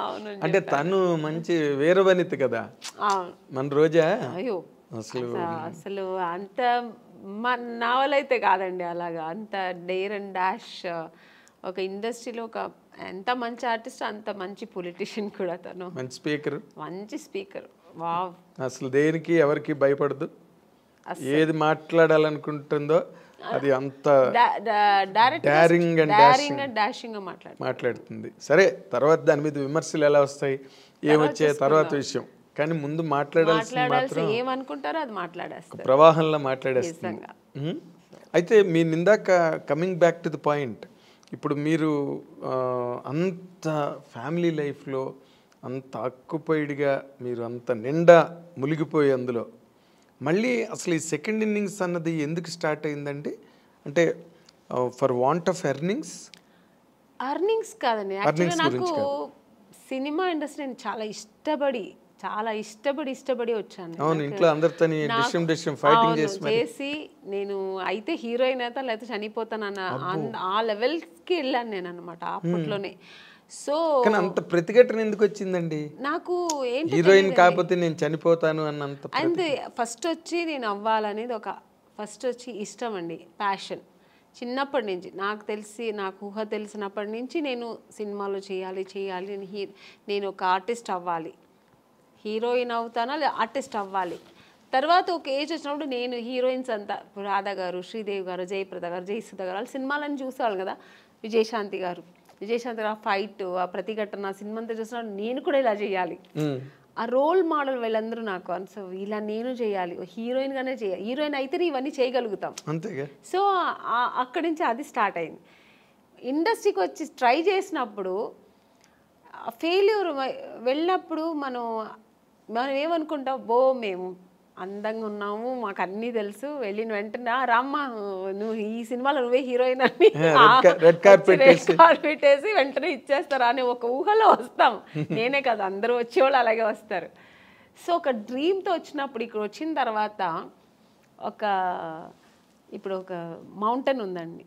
అవును అంటే తను మంచి వీరవనిత కదా అవును మన రోజా అయ్యో అసలు అసలు అంత నా వల్ల అయితే కాదండి అలాగా అంత డేర్ అండ్ డాష్ ఒక ఇండస్ట్రీలో ఒక ఎంత మంచి ఆర్టిస్ట్ అంత మంచి పొలిటీషియన్ కూడా తను మంచి స్పీకర్ మంచి స్పీకర్ వావ్ అసలు దేనికి ఎవరికి భయపడదు ఏది మాట్లాడాలనుకుంటుందో అది అంత డారింగ్ అండ్ డాషింగ్ మాట్లాడుతుంది. సరే తర్వాత దాని మీద విమర్శలు ఎలా వస్తాయి ఏమొచ్చే తర్వాత విషయం, కానీ ముందు మాట్లాడాల్సింది మాత్రం ఏమనుకుంటారో అది మాట్లాడేస్తారు ప్రవాహంలో మాట్లాడేస్తుంది. అయితే మీ ఇందాక coming back to the point, ఇప్పుడు మీరు అంత ఫ్యామిలీ లైఫ్లో అంత ఆక్యుపైడ్గా మీరు అంత నిండా మునిగిపోయి అందులో మళ్ళీ అసలు ఈ సెకండ్ ఇన్నింగ్స్ అన్నది ఎందుకు స్టార్ట్ అయిందండి? అంటే ఫర్ వాంట్ ఆఫ్ ఎర్నింగ్స్ కాదండి, యాక్చువల్గా నాకు సినిమా ఇండస్ట్రీ చాలా ఇష్టపడి వచ్చాను. అవును, ఇంట్లో అందరితో చేసి నేను అయితే హీరోయిన్ అయితే లేకపోతే చనిపోతానన్న ఆ లెవెల్కి వెళ్ళాను నేను అనమాట అప్పట్లోనే. సో అంత ప్రతిఘటన ఎందుకు వచ్చిందండి? నాకు ఏంటి హీరోయిన్ కాకపోతే నేను చనిపోతాను అన్నంత అంతే. ఫస్ట్ వచ్చి నేను అవ్వాలనేది ఫస్ట్ వచ్చి ఇష్టం అండి, ప్యాషన్. చిన్నప్పటి నుంచి నాకు తెలిసి నాకు ఊహ తెలిసినప్పటి నుంచి నేను సినిమాలో చేయాలి నేను ఒక ఆర్టిస్ట్ అవ్వాలి, హీరోయిన్ అవుతానా లేదా ఆర్టిస్ట్ అవ్వాలి. తర్వాత ఒక ఏజ్ వచ్చినప్పుడు నేను హీరోయిన్స్ అంతా రాధా గారు, శ్రీదేవి గారు, జయప్రద గారు, జయసుధ గారు వాళ్ళ సినిమాలని చూసేవాళ్ళు కదా, విజయశాంతి గారు ఫైట్, ఆ ప్రతిఘటన సినిమా అంతా చూసినప్పుడు నేను కూడా ఇలా చేయాలి, ఆ రోల్ మోడల్ వీళ్ళందరూ నాకు. సో ఇలా నేను చేయాలి, హీరోయిన్గానే చేయాలి, హీరోయిన్ అయితేనే ఇవన్నీ చేయగలుగుతాం. సో అక్కడి నుంచి అది స్టార్ట్ అయింది. ఇండస్ట్రీకి వచ్చి ట్రై చేసినప్పుడు ఫెయిల్యూర్ వెళ్ళినప్పుడు మనం ఏమనుకుంటాం, మేము అందంగా ఉన్నాము, మాకు అన్నీ తెలుసు, వెళ్ళిన వెంటనే రామ్మ నువ్వు ఈ సినిమాలో నువ్వే హీరోయిన్ అని రెడ్ కార్పెట్ వేసి వెంటనే ఇచ్చేస్తారా అని ఒక ఊహలో వస్తాం. నేనే కదా, అందరూ వచ్చేవాళ్ళు అలాగే వస్తారు. సో ఒక డ్రీమ్తో వచ్చినప్పుడు ఇక్కడ వచ్చిన తర్వాత ఇప్పుడు ఒక మౌంటైన్ ఉందండి,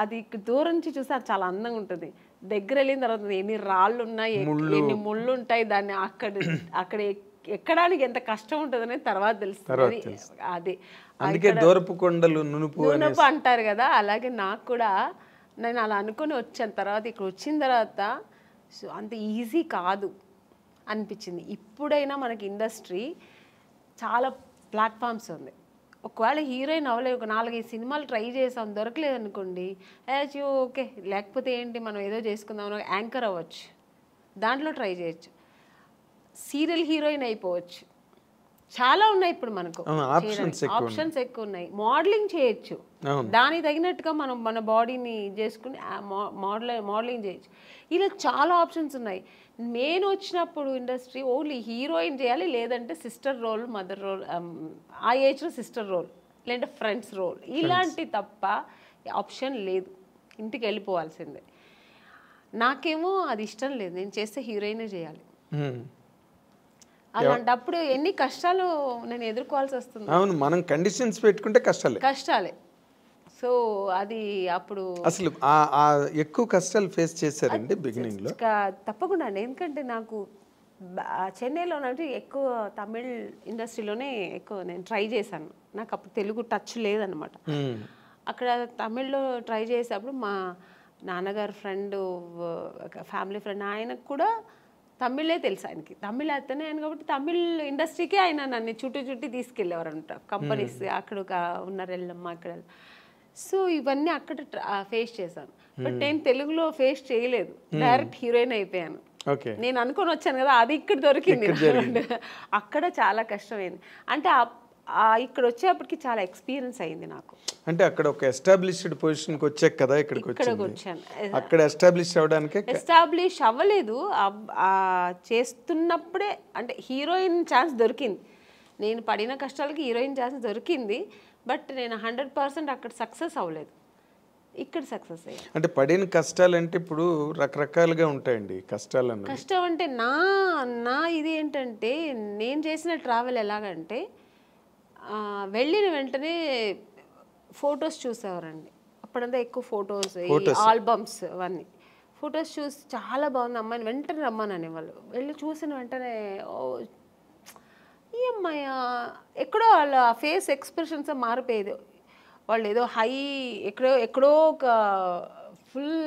అది ఇక్కడ దూరం నుంచి చూస్తే అది చాలా అందంగా ఉంటుంది. దగ్గర వెళ్ళిన తర్వాత ఎన్ని రాళ్ళు ఉన్నాయి, ఎన్ని ముళ్ళు ఉంటాయి, దాన్ని అక్కడ ఎక్కడానికి ఎంత కష్టం ఉంటుందనే తర్వాత తెలుస్తుంది. అది అందుకే దూరపు కొండలు నునుపు అంటారు కదా, అలాగే నాకు కూడా నేను అలా అనుకుని వచ్చాను. తర్వాత ఇక్కడ వచ్చిన తర్వాత సో అంత ఈజీ కాదు అనిపించింది. ఇప్పుడైనా మనకి ఇండస్ట్రీ చాలా ప్లాట్ఫామ్స్ ఉంది. ఒకవేళ హీరోయిన్ అవ్వలేదు, ఒక 4-5 సినిమాలు ట్రై చేసాం, దొరకలేదు అనుకోండి, ఓకే లేకపోతే ఏంటి మనం ఏదో చేసుకుందాం, యాంకర్ అవ్వచ్చు, దాంట్లో ట్రై చేయొచ్చు, సీరియల్ హీరోయిన్ అయిపోవచ్చు, చాలా ఉన్నాయి ఇప్పుడు మనకు ఆప్షన్స్ ఎక్కువ ఉన్నాయి. మోడలింగ్ చేయొచ్చు, దానికి తగినట్టుగా మనం మన బాడీని చేసుకుని మోడలింగ్ చేయొచ్చు, ఇలా చాలా ఆప్షన్స్ ఉన్నాయి. నేను వచ్చినప్పుడు ఇండస్ట్రీ ఓన్లీ హీరోయిన్ చేయాలి, లేదంటే సిస్టర్ రోల్, మదర్ రోల్, ఆ ఏజ్లో సిస్టర్ రోల్, లేదంటే ఫ్రెండ్స్ రోల్, ఇలాంటి తప్ప ఆప్షన్ లేదు, ఇంటికి వెళ్ళిపోవాల్సిందే. నాకేమో అది ఇష్టం లేదు, నేను చేస్తే హీరోయినే చేయాలి. అలాంటప్పుడు ఎన్ని కష్టాలు నేను ఎదుర్కోవాల్సి వస్తుంది. అవును, మనం కండిషన్స్ పెట్టుకుంటే కష్టాలే. సో అది అప్పుడు అసలు ఎక్కువ కష్టాలు ఫేస్ చేశారండి బిగినింగ్ లో? తప్పకుండా అండి, ఎందుకంటే నాకు చెన్నైలో ఎక్కువ తమిళ్ ఇండస్ట్రీలోనే ఎక్కువ నేను ట్రై చేశాను. నాకు అప్పుడు తెలుగు టచ్ లేదనమాట. అక్కడ తమిళ్లో ట్రై చేసేటప్పుడు మా నాన్నగారు ఫ్రెండ్, ఫ్యామిలీ ఫ్రెండ్, ఆయనకు కూడా తమిళే తెలుసు, ఆయనకి తమిళ్ అతనే ఆయన కాబట్టి తమిళ్ ఇండస్ట్రీకే ఆయన నన్ను చుట్టి తీసుకెళ్ళేవారు అనమాట, కంపెనీస్ అక్కడ ఉన్నారు వెళ్ళమ్మా అక్కడ. సో ఇవన్నీ అక్కడ ఫేస్ చేశాను. బట్ నేను తెలుగులో ఫేస్ చేయలేదు, డైరెక్ట్ హీరోయిన్ అయిపోయాను. నేను అనుకొని వచ్చాను కదా, అది ఇక్కడ దొరికింది. అక్కడ చాలా కష్టమైంది. అంటే ఇక్కడ వచ్చేప్పటికి చాలా ఎక్స్పీరియన్స్ అయింది నాకు. అంటే అక్కడ ఒక ఎస్టాబ్లిష్డ్ పొజిషన్కి వచ్చాక కదా ఇక్కడికి వచ్చాను. అక్కడ ఎస్టాబ్లిష్ అవ్వలేదు, చేస్తున్నప్పుడే అంటే హీరోయిన్ ఛాన్స్ దొరికింది. నేను పడిన కష్టాలకి హీరోయిన్ ఛాన్స్ దొరికింది, బట్ నేను 100% అక్కడ సక్సెస్ అవ్వలేదు, ఇక్కడ సక్సెస్ అయ్యాను. అంటే పడిన కష్టాలు అంటే ఇప్పుడు రకరకాలుగా ఉంటాయండి కష్టాలు. కష్టం అంటే నా ఇది ఏంటంటే, నేను చేసిన ట్రావెల్ ఎలాగంటే వెళ్ళిన వెంటనే ఫొటోస్ చూసేవారండి. అప్పుడంతా ఎక్కువ ఫొటోస్, ఆల్బమ్స్ అవన్నీ ఫొటోస్ చూసి చాలా బాగుంది అమ్మాయిని వెంటనే రమ్మని అనేవాళ్ళు. వెళ్ళి చూసిన వెంటనే ఓ ఈ అమ్మాయి ఎక్కడో వాళ్ళ ఫేస్ ఎక్స్ప్రెషన్స్ మారిపోయేది. వాళ్ళు ఏదో హై ఎక్కడో ఒక ఫుల్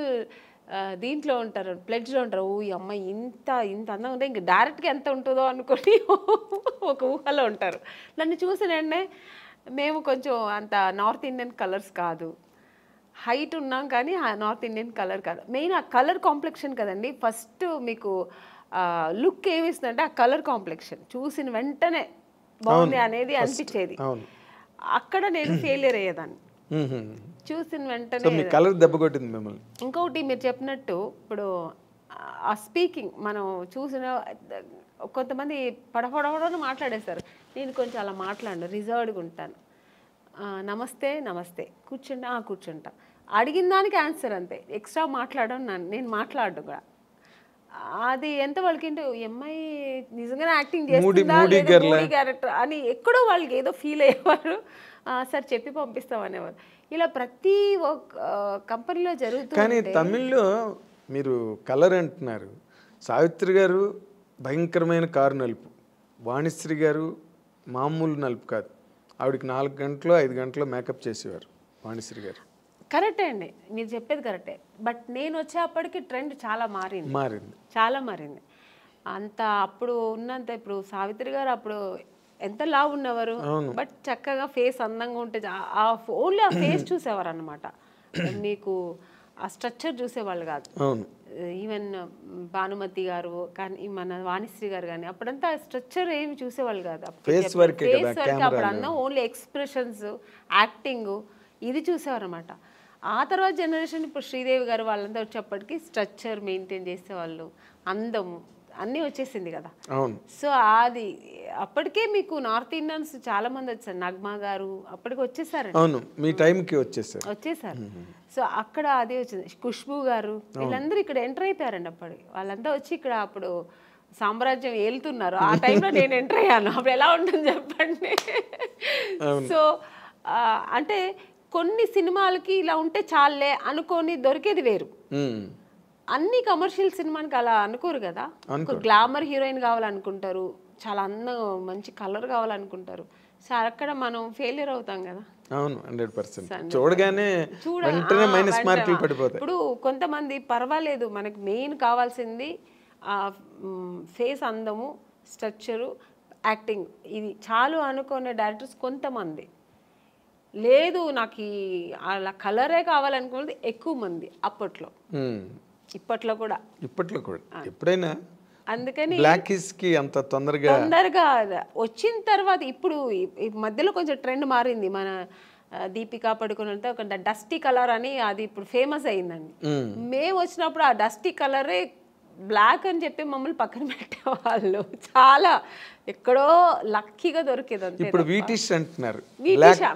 దీంట్లో ఉంటారు, ప్లెడ్జ్లో ఉంటారు. ఓ ఈ అమ్మాయి ఇంత అందంగా ఉంటే ఇంక డైరెక్ట్గా ఎంత ఉంటుందో అనుకొని ఒక ఊహలో ఉంటారు. నన్ను చూసిన వెంటనే మేము కొంచెం అంత నార్త్ ఇండియన్ కలర్స్ కాదు, హైట్ ఉన్నాం కానీ నార్త్ ఇండియన్ కలర్ కాదు. మెయిన్ ఆ కలర్ కాంప్లెక్షన్ కదండి ఫస్ట్ మీకు లుక్ ఏమిస్తుందంటే ఆ కలర్ కాంప్లెక్షన్ చూసిన వెంటనే బాగుంది అనేది అనిపించేది. అక్కడ నేను ఫెయిలియర్ అయ్యేదాన్ని. చూసిన వెంటనే కలర్ దెబ్బ కొట్టింది మిమ్మల్ని. ఇంకొకటి మీరు చెప్పినట్టు ఇప్పుడు ఆ స్పీకింగ్ మనం చూసిన కొంతమంది పడపడని మాట్లాడేస్తారు. నేను కొంచెం అలా మాట్లాడను, రిజర్వ్డ్గా ఉంటాను. నమస్తే కూర్చుంటా అడిగిన దానికి ఆన్సర్ అంతే, ఎక్స్ట్రా మాట్లాడను. నేను మాట్లాడను కూడా. అది ఎంత వాళ్ళకింటే ఎంఐ నిజంగానే యాక్టింగ్ చేస్తుందా క్యారెక్టర్ అని ఎక్కడో వాళ్ళకి ఏదో ఫీల్ అయ్యేవారు. సార్ చెప్పి పంపిస్తాం అనేవారు. ఇలా ప్రతి ఒక్క కంపెనీలో జరుగుతుంది. కానీ తమిళ్లో మీరు కలర్ అంటున్నారు. సావిత్రి గారు భయంకరమైన కారు నలుపు, వాణిశ్రీ గారు మామూలు నలుపు కాదు. ఆవిడకి 4 గంటలు 5 గంటలు మేకప్ చేసేవారు వాణిశ్రీ గారు. కరెక్టే అండి, మీరు చెప్పేది కరెక్టే. బట్ నేను వచ్చేప్పటికి ట్రెండ్ చాలా మారింది. అంత అప్పుడు ఉన్నంత ఇప్పుడు సావిత్రి గారు అప్పుడు ఎంత లావు ఉన్నవారు, బట్ చక్కగా ఫేస్ అందంగా ఉంటే ఓన్లీ ఆ ఫేస్ చూసేవారు అనమాట. మీకు ఆ స్ట్రక్చర్ చూసేవాళ్ళు కాదు. ఈవెన్ భానుమతి గారు కానీ మన వాణిశ్రీ గారు కానీ అప్పుడంతా స్ట్రక్చర్ ఏమి చూసేవాళ్ళు కాదు. ఫేస్ వర్క్ అప్పుడు అన్న ఓన్లీ ఎక్స్ప్రెషన్స్, యాక్టింగ్ ఇది చూసేవారు అనమాట. ఆ తర్వాత జనరేషన్ ఇప్పుడు శ్రీదేవి గారు వాళ్ళంతా వచ్చేప్పటికి స్ట్రక్చర్ మెయింటైన్ చేసేవాళ్ళు, అందము అన్నీ వచ్చేసింది కదా. సో అది అప్పటికే మీకు నార్త్ ఇండియన్స్ చాలా మంది వచ్చారు. నగ్మా గారు అప్పటికి వచ్చేసారు, వచ్చేసారు. సో అక్కడ అదే వచ్చింది. ఖుష్బూ గారు వీళ్ళందరూ ఇక్కడ ఎంటర్ అయిపోయారండి. అప్పటికి వాళ్ళంతా వచ్చి ఇక్కడ అప్పుడు సామ్రాజ్యం ఏలుతున్నారు. ఆ టైంలో నేను ఎంటర్ అయ్యాను. అప్పుడు ఎలా ఉంటుంది చెప్పండి. సో అంటే కొన్ని సినిమాలకి ఇలా ఉంటే చాలే అనుకొని దొరికేది వేరు. అన్ని కమర్షియల్ సినిమానికి అలా అనుకోరు కదా. ఒక గ్లామర్ హీరోయిన్ కావాలనుకుంటారు, చాలా అందం మంచి కలర్ కావాలనుకుంటారు. సో అక్కడ మనం ఫెయిలియర్ అవుతాం కదా. అవును, 100%. చూడగానే వెంటనే మైనస్ మార్కులు పడిపోతాయి. ఇప్పుడు కొంతమంది పర్వాలేదు, మనకి మెయిన్ కావాల్సింది ఫేస్ అందము, స్ట్రక్చరు, యాక్టింగ్ ఇది చాలు అనుకునే డైరెక్టర్స్ కొంతమంది. లేదు నాకు అలా కలరే కావాలనుకున్నది ఎక్కువ మంది అప్పట్లో. ఇప్పట్లో కూడా ఎప్పుడైనా అందుకని అంత తొందరగా వచ్చిన తర్వాత ఇప్పుడు మధ్యలో కొంచెం ట్రెండ్ మారింది. మన దీపికా పడుకుని ఒక డస్టీ కలర్ అని అది ఇప్పుడు ఫేమస్ అయిందండి. మేము వచ్చినప్పుడు ఆ డస్టీ కలరే బ్లాక్ అని చెప్పి మమ్మల్ని పక్కన పెట్టేవాళ్ళు. చాలా ఎక్కడో లక్కీగా దొరికేది అంతే. ఇప్పుడు వీటిష్ అంటున్నారు,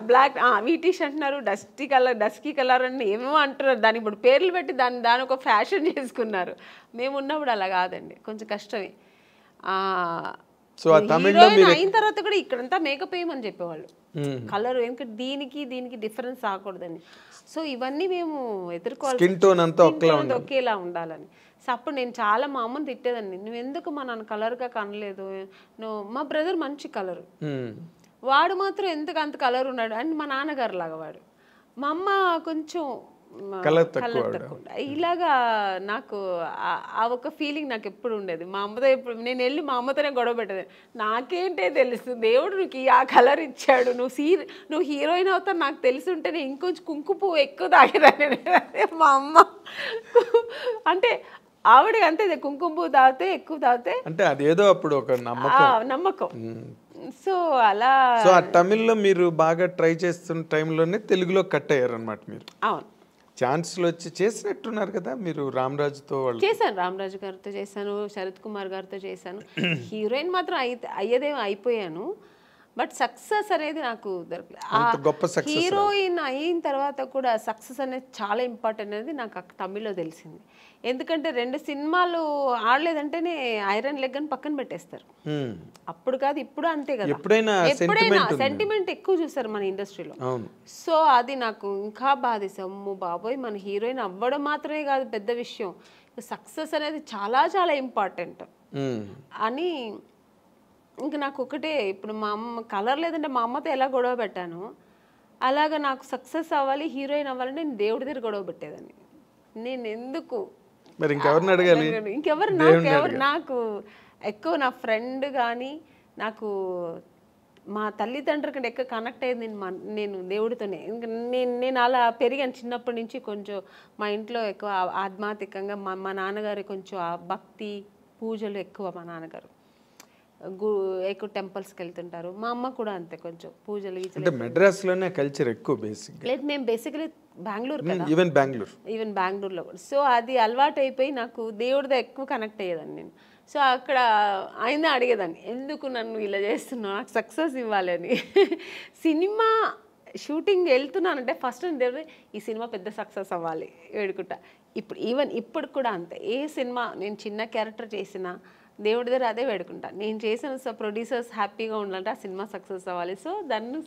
బ్లాక్ వీటిష్ అంటున్నారు, డస్కీ కలర్ అని ఏమేమో అంటున్నారు. దాని ఇప్పుడు పేర్లు పెట్టి దాని ఒక ఫ్యాషన్ చేసుకున్నారు. మేము ఉన్నప్పుడు అలా కాదండి, కొంచెం కష్టమే. అయిన తర్వాత కూడా ఇక్కడంతా మేకప్ వేయమని చెప్పేవాళ్ళు, కలర్ ఎందుకంటే దీనికి డిఫరెన్స్ రాకూడదని. సో ఇవన్నీ మేము ఎదుర్కోవాలి, ఒకేలా ఉండాలని. సో అప్పుడు నేను చాలా మా అమ్మని తిట్టేదాన్ని, నువ్వు ఎందుకు మా నాన్న కలర్గా కనలేదు, నువ్వు మా బ్రదర్ మంచి కలరు, వాడు మాత్రం ఎందుకు అంత కలర్ ఉన్నాడు అని. మా నాన్నగారు లాగా వాడు, మా అమ్మ కొంచెం కలర్ తక్కువ. ఇలాగా నాకు ఆ ఒక ఫీలింగ్ నాకు ఎప్పుడు ఉండేది. మా అమ్మతో ఎప్పుడు నేను వెళ్ళి మా అమ్మతోనే గొడవ పెట్టేది. నాకేంటే తెలుసు, దేవుడు నీకు ఆ కలర్ ఇచ్చాడు, నువ్వు హీరోయిన్ అవుతావు నాకు తెలిసి ఉంటేనే ఇంకొంచెం కుంకుమ పువ్వు ఎక్కువ తాగేదాన్ని. మా అమ్మ అంటే ఆవిడ అంతే, కుంకుమ పువ్వు తాగితే ఎక్కువ తాగితే అంటే అదేదో అప్పుడు ఒక నమ్మకం. సో అలా తమిళ్లో మీరు బాగా ట్రై చేస్తున్న టైంలోనే తెలుగులో కట్ అయ్యారు అనమాట మీరు. అవును, ఛాన్స్లు వచ్చి చేసినట్టున్నారు కదా మీరు. రామరాజుతో చేశాను, రామరాజు గారితో చేశాను, శరత్ కుమార్ గారితో చేశాను. హీరోయిన్ మాత్రం అయ్యేదేమో అయిపోయాను, బట్ సక్సెస్ అనేది నాకు దొరకలేదు. హీరోయిన్ అయిన తర్వాత కూడా సక్సెస్ అనేది చాలా ఇంపార్టెంట్ అనేది నాకు తమిళ్లో తెలిసింది. ఎందుకంటే 2 సినిమాలు ఆడలేదంటేనే ఐరన్ లెగ్ అని పక్కన పెట్టేస్తారు. అప్పుడు కాదు ఇప్పుడు అంతే కదా, ఎప్పుడైనా సెంటిమెంట్ ఎక్కువ చూస్తారు మన ఇండస్ట్రీలో. సో అది నాకు ఇంకా బాధేసి, అమ్మో బాబోయ్ మన హీరోయిన్ అవ్వడం మాత్రమే కాదు పెద్ద విషయం, సక్సెస్ అనేది చాలా చాలా ఇంపార్టెంట్ మ్మ్. అని ఇంక నాకు ఒకటే, ఇప్పుడు మా అమ్మ కలర్ లేదంటే మా అమ్మతో ఎలా గొడవ పెట్టాను, అలాగా నాకు సక్సెస్ అవ్వాలి, హీరోయిన్ అవ్వాలంటే నేను దేవుడి దగ్గర గొడవ పెట్టేదాన్ని. నేను ఎందుకు మరి ఇంకెవరిని అడగాలి? ఇంకెవరు నాకు ఎక్కువ నా ఫ్రెండ్ కానీ, నాకు మా తల్లిదండ్రుల కంటే ఎక్కువ కనెక్ట్ అయ్యేది నేను దేవుడితోనే. ఇంకా నేను అలా పెరిగాను చిన్నప్పటి నుంచి. కొంచెం మా ఇంట్లో ఎక్కువ ఆధ్యాత్మికంగా మా నాన్నగారు కొంచెం ఆ భక్తి పూజలు ఎక్కువ. మా నాన్నగారు ఎక్కువ టెంపుల్స్కి వెళ్తుంటారు. మా అమ్మ కూడా అంతే, కొంచెం పూజలు అంటే మెడ్రాస్లోనే కల్చర్ ఎక్కువ బేసిక్. లేదు, మేము బేసికలీ బెంగళూరు కదా, ఈవెన్ బెంగళూరులో కూడా. సో అది అలవాటు అయిపోయి నాకు దేవుడితో ఎక్కువ కనెక్ట్ అయ్యేదాన్ని నేను. సో అక్కడ ఆయన అడిగేదాన్ని, ఎందుకు నన్ను ఇలా చేస్తున్నావు, నాకు సక్సెస్ ఇవ్వాలని. సినిమా షూటింగ్ వెళ్తున్నానంటే ఫస్ట్ దేవుడు ఈ సినిమా పెద్ద సక్సెస్ అవ్వాలి వేడుకుంటా. ఇప్పుడు కూడా అంతే. ఏ సినిమా నేను చిన్న క్యారెక్టర్ చేసినా దేవుడి దగ్గర అదే వేడుకుంటా. నేను చేసిన ప్రొడ్యూసర్స్ హ్యాపీగా ఉండాలంటే ఆ సినిమా సక్సెస్ అవ్వాలి. సో దాన్ని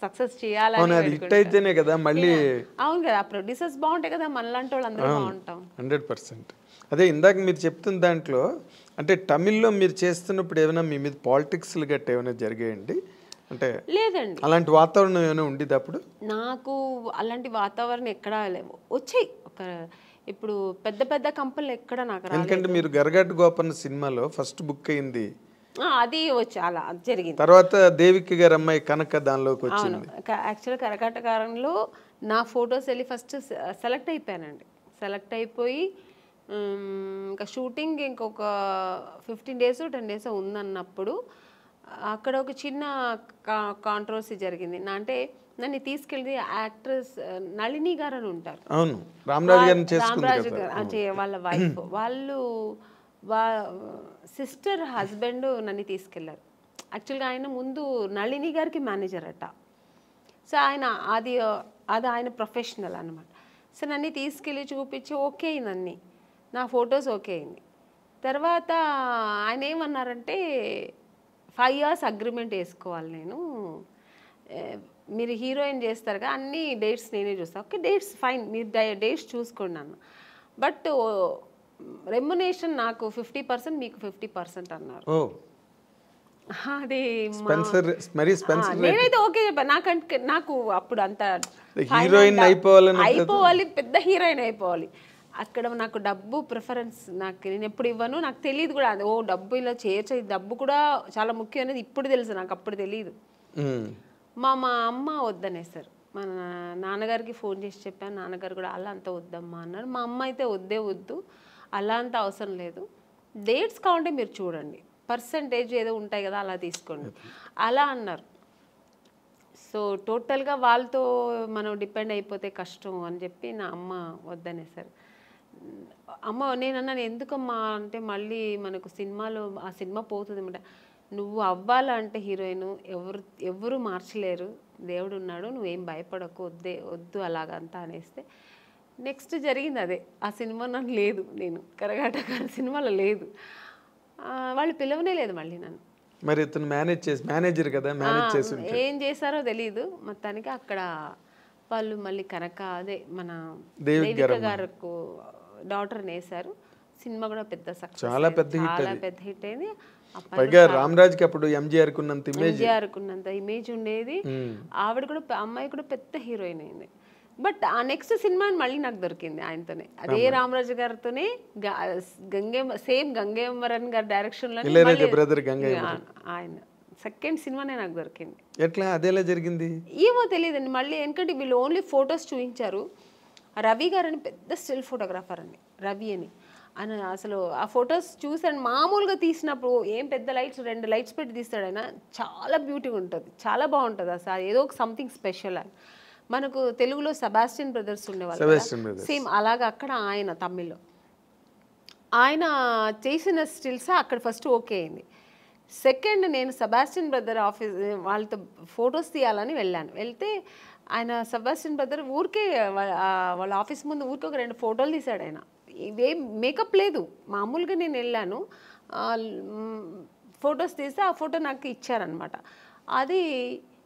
సక్సెస్ చేయాలని అయితేనే కదా మళ్ళీ. అవును కదా, ఆ ప్రొడ్యూసర్స్ బాగుంటాయి కదా, మనలాంటి వాళ్ళు అందరూ బాగుంటాం. 100%. అదే ఇందాక మీరు చెప్తున్న దాంట్లో అంటే తమిళ్లో మీరు చేస్తున్నప్పుడు ఏమైనా మీ మీద పాలిటిక్స్లు గట్రా ఏమైనా జరిగాయండి? అంటే లేదండి, అలాంటి వాతావరణం ఏమైనా ఉండేది అప్పుడు? నాకు అలాంటి వాతావరణం ఎక్కడా లేవు. వచ్చాయి ఇప్పుడు పెద్ద పెద్ద కంపెనీలు ఎక్కడ నాకు రాలేదు. ఎందుకంటే మీరు గరగట్టు గోపన్న సినిమాలో ఫస్ట్ బుక్ అయింది, అది వచ్చి అలా జరిగింది. తర్వాత దేవికి గారి అమ్మాయి కనక దానిలోకి వచ్చింది. యాక్చువల్గా కరకట్టకారంలో నా ఫొటోస్ వెళ్ళి ఫస్ట్ సెలెక్ట్ అయిపోయానండి. సెలెక్ట్ అయిపోయి ఇంకా షూటింగ్ ఇంకొక 15 days 10 days ఉందన్నప్పుడు అక్కడ ఒక చిన్న కాంట్రవర్సీ జరిగింది. అంటే నన్ను తీసుకెళ్ళి యాక్ట్రెస్ నళిని గారు అని ఉంటారు. అవును, రామరాజు గారు వాళ్ళ వైఫ్, వాళ్ళు సిస్టర్ హస్బెండ్ నన్ను తీసుకెళ్లారు. యాక్చువల్గా ఆయన ముందు నళిని గారికి మేనేజర్ అట. సో ఆయన అది ఆయన ప్రొఫెషనల్ అనమాట. సో నన్ను తీసుకెళ్ళి చూపించి ఓకే అయింది, నా ఫొటోస్ ఓకే అయింది. తర్వాత ఆయన ఏమన్నారంటే 5 years అగ్రిమెంట్ వేసుకోవాలి, నేను మీరు హీరోయిన్ చేస్తారుగా అన్ని డేట్స్ నేనే చూస్తాను. ఓకే డేట్స్ ఫైన్, మీరు డేట్స్ చూసుకోండి అన్న. బట్ రెమ్యునేషన్ నాకు 50%, మీకు 50% అన్నారు. అది నేనైతే ఓకే చెప్పాను. నాకు అప్పుడు అంత హీరోయిన్ అయిపోవాలి, పెద్ద హీరోయిన్ అయిపోవాలి. అక్కడ నాకు డబ్బు ప్రిఫరెన్స్ నేను ఎప్పుడు ఇవ్వను, నాకు తెలియదు కూడా. ఓ డబ్బు ఇలా చేయొచ్చు, డబ్బు కూడా చాలా ముఖ్యం అనేది ఇప్పుడు తెలుసు, నాకు అప్పుడు తెలియదు. మా అమ్మ వద్దనేసారు. మా నాన్నగారికి ఫోన్ చేసి చెప్పాను, నాన్నగారు కూడా అలా అంత వద్దమ్మా అన్నారు. మా అమ్మ అయితే వద్దు, అలా అంత అవసరం లేదు, డేట్స్ కావాలంటే మీరు చూడండి, పర్సంటేజ్ ఏదో ఉంటాయి కదా అలా తీసుకోండి అలా అన్నారు. సో టోటల్గా వాళ్ళతో మనం డిపెండ్ అయిపోతే కష్టం అని చెప్పి నా అమ్మ వద్దనేసారు. అమ్మ నేనన్నాను, ఎందుకమ్మా అంటే మళ్ళీ మనకు సినిమాలో ఆ సినిమా పోతుంది అన్నమాట. నువ్వు అవ్వాలంటే హీరోయిన్ ఎవరు మార్చలేరు, దేవుడు ఉన్నాడు, నువ్వేం భయపడకు, వద్దు అలాగంతా అనేస్తే నెక్స్ట్ జరిగింది అదే. ఆ సినిమా నాకు లేదు, నేను కరగాటకార సినిమాలో లేదు, వాళ్ళు పిలవనే లేదు మళ్ళీ నన్ను. మరి ఇతను మేనేజర్ కదా, మేనేజ్ చేసి ఏం చేశారో తెలీదు. మొత్తానికి అక్కడ వాళ్ళు మళ్ళీ కనక అదే మన దేవిక గారికి డాటర్ని వేశారు. సినిమా కూడా పెద్ద సక్సెస్, చాలా పెద్ద హిట్ అయింది. పైగా రామరాజ్కి అప్పుడు ఎంజీఆర్ కున్నంత ఇమేజ్ ఉండేది. ఆవిడ కూడా, అమ్మాయి కూడా పెద్ద హీరోయిన్ అయింది. బట్ ఆ నెక్స్ట్ సినిమా మళ్ళీ నాకు దొరికింది ఆయనతోనే, అదే రామరాజు గారితోనే, గంగేమరన్ గారి డైరెక్షన్ లో ఆయన సెకండ్ సినిమానే నాకు దొరికింది. ఎట్లా అదేలా జరిగింది ఏమో తెలియదండి మళ్ళీ. ఎందుకంటే వీళ్ళు ఓన్లీ ఫొటోస్ చూపించారు. రవి గారు అని పెద్ద స్టిల్ ఫోటోగ్రాఫర్ అండి, రవి అని. ఆయన అసలు ఆ ఫొటోస్ చూసాను, మామూలుగా తీసినప్పుడు ఏం పెద్ద లైట్స్ 2 lights పెట్టి తీస్తాడు ఆయన, చాలా బ్యూటీగా ఉంటుంది, చాలా బాగుంటుంది అసలు, ఏదో ఒక సంథింగ్ స్పెషల్. అని మనకు తెలుగులో సెబాస్టియన్ బ్రదర్స్ ఉండేవాళ్ళు, సేమ్ అలాగా అక్కడ ఆయన తమిళ్లో ఆయన చేసిన స్టిల్స్ అక్కడ ఫస్ట్ ఓకే అయింది. సెకండ్ నేను సెబాస్టియన్ బ్రదర్ ఆఫీస్ వాళ్ళతో ఫొటోస్ తీయాలని వెళ్తే ఆయన సెబాస్టియన్ బ్రదర్ ఊరికే వాళ్ళ ఆఫీస్ ముందు ఊరికే ఒక 2 photos తీశాడు ఆయన. ఇవేం మేకప్ లేదు, మామూలుగా నేను వెళ్ళాను, ఫొటోస్ తీస్తే ఆ ఫోటో నాకు ఇచ్చారనమాట. అది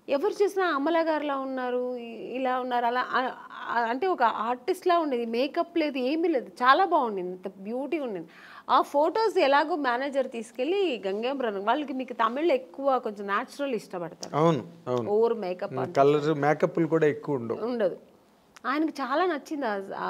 ఎవరు చూసినా అమల గారిలా ఉన్నారు, ఇలా ఉన్నారు, అలా అంటే ఒక ఆర్టిస్ట్లా ఉండేది. మేకప్ లేదు, ఏమీ లేదు, చాలా బాగుండింది, ఇంత బ్యూటీ ఉండింది. ఆ ఫొటోస్ ఎలాగో మేనేజర్ తీసుకెళ్ళి గంగేంద్రన్ వాళ్ళకి, మీకు తమిళ్లో ఎక్కువ కొంచెం న్యాచురల్ ఇష్టపడతారు, అవును అవును, ఓవర్ మేకప్ కలర్ మేకప్లు కూడా ఎక్కువ ఉండవు. ఉండదు. ఆయనకు చాలా నచ్చింది ఆ